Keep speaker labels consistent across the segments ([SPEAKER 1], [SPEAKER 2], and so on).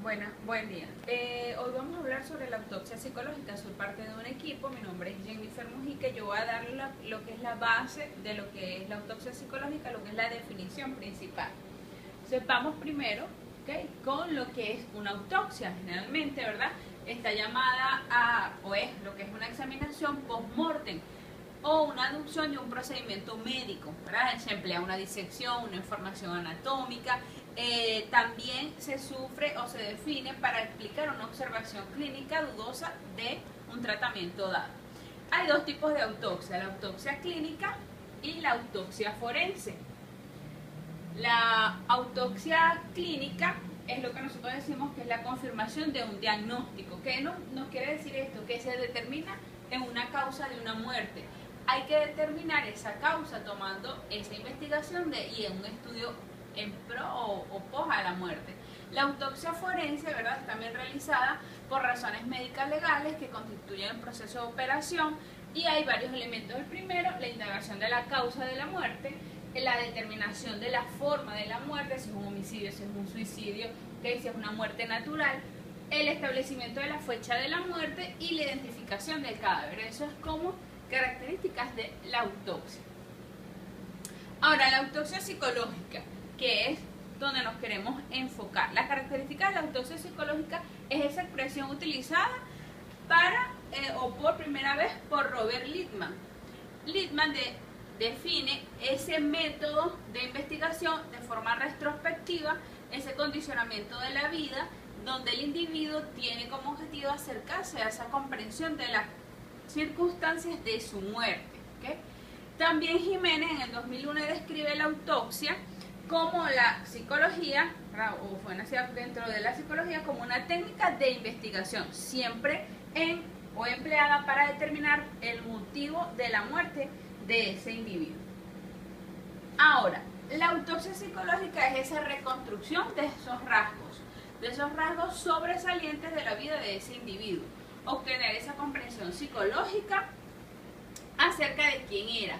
[SPEAKER 1] Buen día. Hoy vamos a hablar sobre la autopsia psicológica. Soy parte de un equipo, mi nombre es Jennifer Mujica. Yo voy a dar lo que es la base de lo que es la autopsia psicológica, lo que es la definición principal. Entonces vamos primero, ¿okay?, con lo que es una autopsia. Generalmente, ¿verdad?, está llamada o es lo que es una examinación post-mortem o una aducción de un procedimiento médico, ¿verdad? Se emplea una disección, una información anatómica. También se sufre o se define para explicar una observación clínica dudosa de un tratamiento dado. Hay dos tipos de autopsia, la autopsia clínica y la autopsia forense. La autopsia clínica es lo que nosotros decimos que es la confirmación de un diagnóstico. ¿Qué nos quiere decir esto? Que se determina en una causa de una muerte. Hay que determinar esa causa tomando esa investigación y en un estudio en pro o pos a la muerte. La autopsia forense, ¿verdad?, es también realizada por razones médicas legales que constituyen el proceso de operación y hay varios elementos. El primero, la indagación de la causa de la muerte, la determinación de la forma de la muerte, si es un homicidio, si es un suicidio, si es una muerte natural, el establecimiento de la fecha de la muerte y la identificación del cadáver. Eso es como características de la autopsia. Ahora, la autopsia psicológica, que es donde nos queremos enfocar. La característica de la autopsia psicológica es esa expresión utilizada por primera vez por Robert Littman. Littman define ese método de investigación de forma retrospectiva, ese condicionamiento de la vida, donde el individuo tiene como objetivo acercarse a esa comprensión de las circunstancias de su muerte. ¿Okay? También Jiménez en el 2001 describe la autopsia como la psicología, o fue nacida dentro de la psicología como una técnica de investigación, siempre empleada para determinar el motivo de la muerte de ese individuo. Ahora, la autopsia psicológica es esa reconstrucción de esos rasgos sobresalientes de la vida de ese individuo, obtener esa comprensión psicológica acerca de quién era,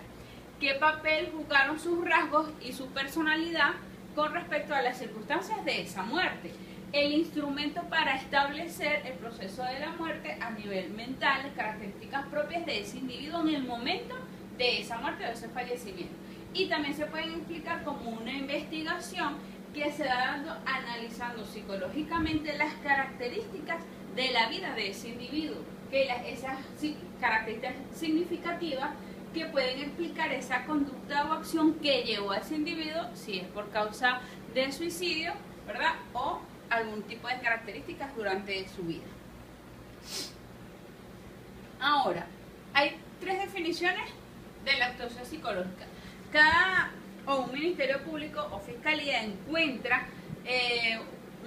[SPEAKER 1] qué papel jugaron sus rasgos y su personalidad con respecto a las circunstancias de esa muerte, el instrumento para establecer el proceso de la muerte a nivel mental, las características propias de ese individuo en el momento de esa muerte o de ese fallecimiento. Y también se pueden explicar como una investigación que se va dando analizando psicológicamente las características de la vida de ese individuo, que esas características significativas que pueden explicar esa conducta o acción que llevó a ese individuo, si es por causa del suicidio, ¿verdad?, o algún tipo de características durante su vida. Ahora, hay tres definiciones de la autopsia psicológica. Un ministerio público o fiscalía encuentra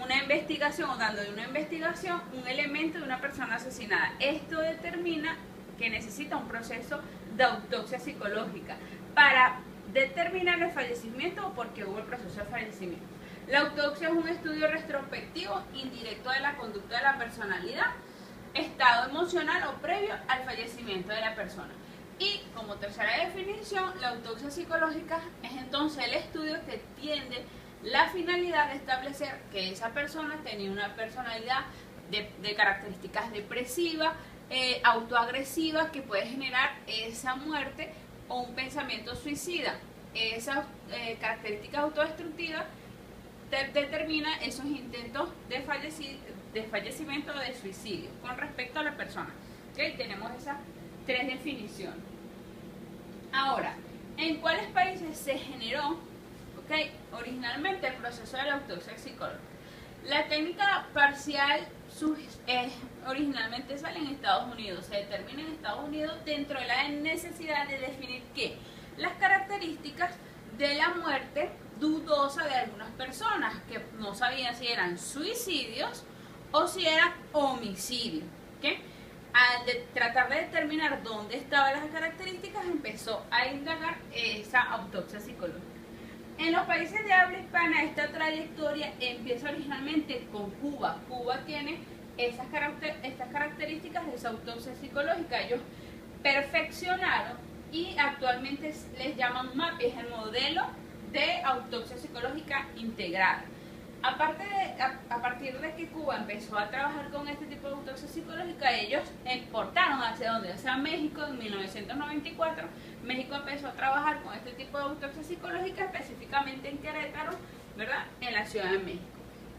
[SPEAKER 1] una investigación o dando de una investigación un elemento de una persona asesinada. Esto determina que necesita un proceso de autopsia psicológica para determinar el fallecimiento o por qué hubo el proceso de fallecimiento. La autopsia es un estudio retrospectivo indirecto de la conducta de la personalidad, estado emocional o previo al fallecimiento de la persona. Y como tercera definición, la autopsia psicológica es entonces el estudio que tiene la finalidad de establecer que esa persona tenía una personalidad de características depresivas, autoagresivas, que puede generar esa muerte o un pensamiento suicida. Esas características autodestructivas determina esos intentos de fallecimiento o de suicidio con respecto a la persona. ¿Okay? Tenemos esas tres definiciones. Ahora, ¿en cuáles países se generó originalmente el proceso de la autopsia psicológica? La técnica parcial originalmente sale en Estados Unidos, se determina en Estados Unidos dentro de la necesidad de definir las características de la muerte dudosa de algunas personas que no sabían si eran suicidios o si eran homicidios. ¿Okay? Al tratar de determinar dónde estaban las características, empezó a indagar esa autopsia psicológica. En los países de habla hispana, esta trayectoria empieza originalmente con Cuba. Cuba tiene estas características de esa autopsia psicológica. Ellos perfeccionaron y actualmente les llaman MAPI, es el modelo de autopsia psicológica integrada. Aparte a partir de que Cuba empezó a trabajar con este tipo de autopsia psicológica, ellos exportaron hacia donde, o sea, México en 1994, México empezó a trabajar con este tipo de autopsia psicológica, específicamente en Querétaro, ¿verdad? En la Ciudad de México.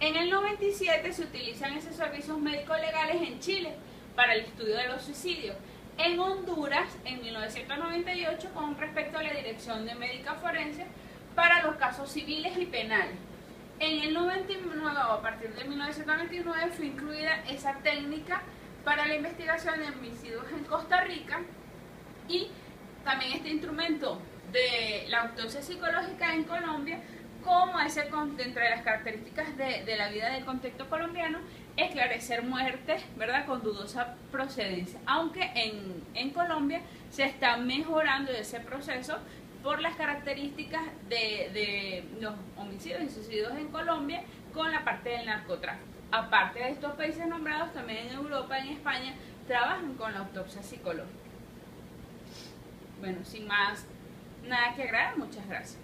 [SPEAKER 1] En el 97 se utilizan esos servicios médicos legales en Chile para el estudio de los suicidios. En Honduras, en 1998, con respecto a la Dirección de Médica Forense para los casos civiles y penales. En el 99, a partir de 1999, fue incluida esa técnica para la investigación de homicidios en Costa Rica, y también este instrumento de la autopsia psicológica en Colombia, como ese, entre las características de la vida del contexto colombiano, esclarecer muertes, ¿verdad?, con dudosa procedencia, aunque en Colombia se está mejorando ese proceso por las características de los homicidios y suicidios en Colombia con la parte del narcotráfico. Aparte de estos países nombrados, también en Europa, en España, trabajan con la autopsia psicológica. Bueno, sin más nada que agregar, muchas gracias.